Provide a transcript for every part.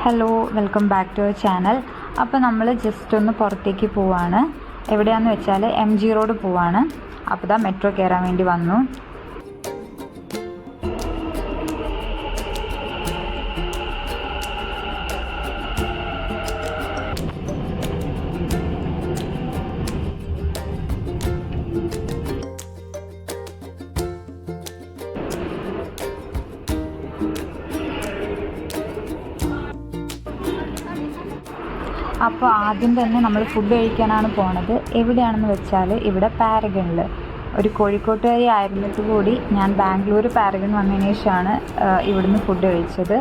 Hello, welcome back to our channel. അപ്പോൾ നമ്മൾ just ഒന്ന് പുറത്തേക്ക് പോവാണ്. എവിടെയാണെന്ന് വെച്ചാൽ MG റോഡ് പോവാണ്. അപ്പോൾ ദാ മെട്രോ കയറാൻ വേണ്ടി വന്നു. അപ്പോൾ ആദ്യം തന്നെ നമ്മൾ ഫുഡ് കഴിക്കാനാണ് പോണത്. എവിടെയാണെന്ന് വെച്ചാൽ ഇവിടെ പാരഗണിൽ. ഒരു കോഴിക്കോട്ടുകാരി ആയിരുന്നിട്ട് കൂടി ഞാൻ ബാംഗ്ലൂർ പാരഗൺ വന്നതിന് ശേഷമാണ് ഇവിടുന്ന് ഫുഡ് കഴിച്ചത്.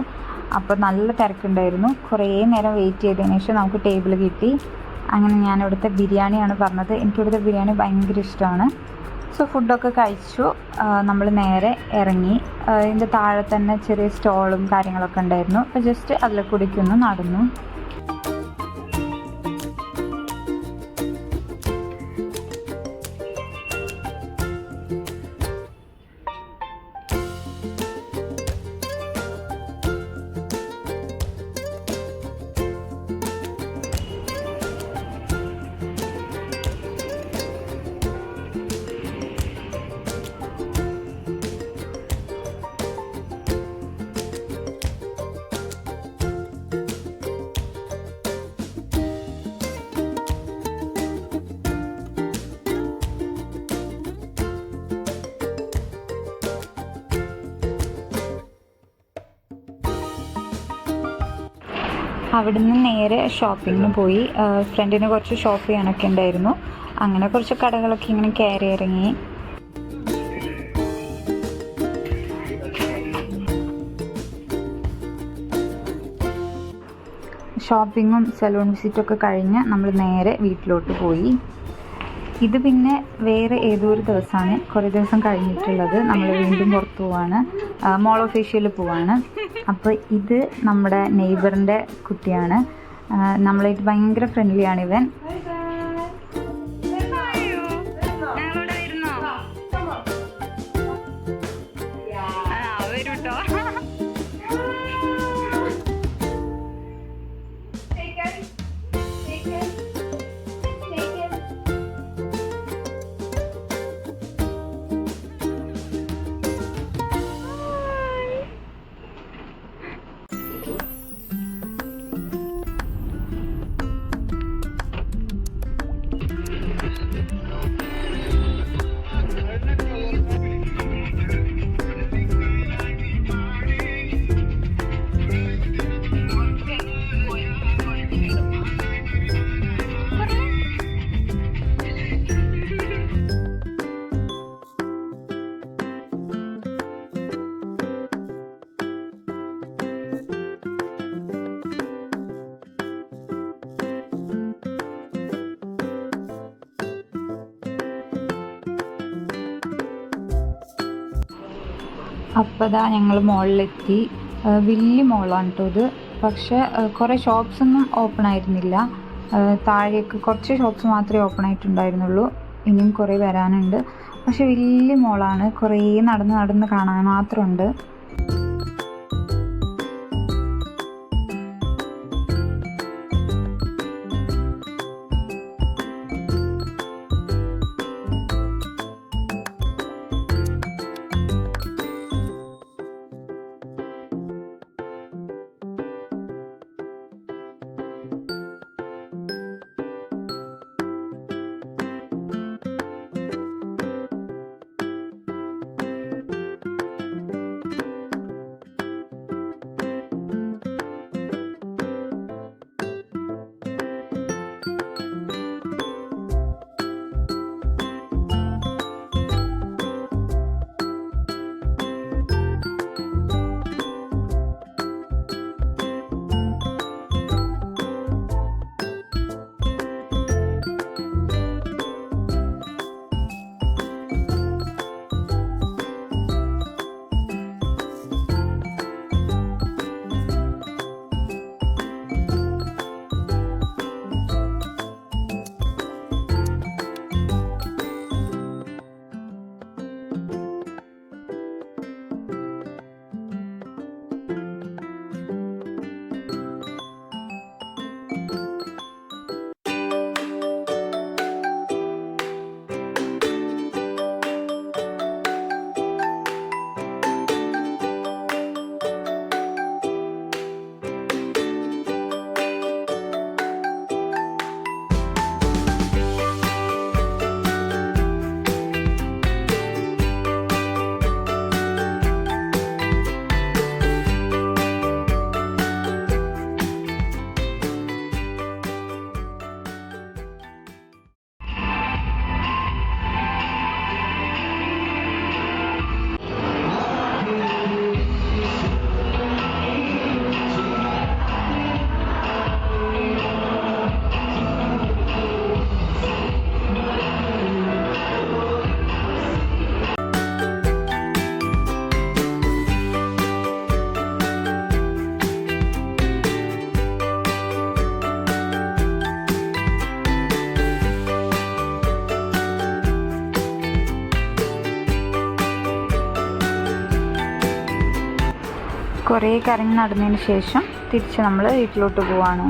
അപ്പോൾ നല്ല തിരക്കുണ്ടായിരുന്നു. കുറേ നേരം വെയിറ്റ് ചെയ്തതിന് ശേഷം നമുക്ക് ടേബിൾ കിട്ടി. അങ്ങനെ ഞാൻ ഇവിടുത്തെ ബിരിയാണിയാണ് പറഞ്ഞത്. എനിക്കിവിടുത്തെ ബിരിയാണി ഭയങ്കര ഇഷ്ടമാണ്. സോ ഫുഡൊക്കെ കഴിച്ചു. നമ്മൾ നേരെ ഇറങ്ങി. ഇതിൻ്റെ താഴെ തന്നെ ചെറിയ സ്റ്റോളും കാര്യങ്ങളൊക്കെ ഉണ്ടായിരുന്നു. അപ്പോൾ ജസ്റ്റ് അതിൽ കുടിക്കുന്നു നടന്നു. അവിടുന്ന് നേരെ ഷോപ്പിങ്ങിന് പോയി. ഫ്രണ്ടിന് കുറച്ച് ഷോപ്പ് ചെയ്യാനൊക്കെ ഉണ്ടായിരുന്നു. അങ്ങനെ കുറച്ച് കടകളൊക്കെ ഇങ്ങനെ കയറി ഇറങ്ങി. ഷോപ്പിങ്ങും സലൂൺ വിസിറ്റൊക്കെ കഴിഞ്ഞ് നമ്മൾ നേരെ വീട്ടിലോട്ട് പോയി. ഇത് പിന്നെ വേറെ ഏതോ ഒരു ദിവസമാണ്, കുറേ ദിവസം കഴിഞ്ഞിട്ടുള്ളത്. നമ്മൾ വീണ്ടും പുറത്ത് പോവാണ്, മോൾ ഓഫ് ഏഷ്യയിൽ പോവാണ്. അപ്പോൾ ഇത് നമ്മുടെ നെയ്ബറിൻ്റെ കുട്ടിയാണ്. നമ്മളായിട്ട് ഭയങ്കര ഫ്രണ്ട്ലിയാണ് ഇവൻ. അപ്പോൾ ദാ ഞങ്ങൾ മോളിലെത്തി. വലിയ മോളാണ് കേട്ടോ ഇത്. പക്ഷേ കുറേ ഷോപ്സൊന്നും ഓപ്പൺ ആയിരുന്നില്ല. താഴേക്ക് കുറച്ച് ഷോപ്സ് മാത്രമേ ഓപ്പൺ ആയിട്ടുണ്ടായിരുന്നുള്ളൂ. ഇനിയും കുറേ വരാനുണ്ട്. പക്ഷെ വലിയ മോളാണ്. കുറേ നടന്ന് കാണാൻ മാത്രമുണ്ട്. കുറേ കറങ്ങി നടന്നതിന് ശേഷം തിരിച്ച് നമ്മൾ വീട്ടിലോട്ട് പോവാണ്.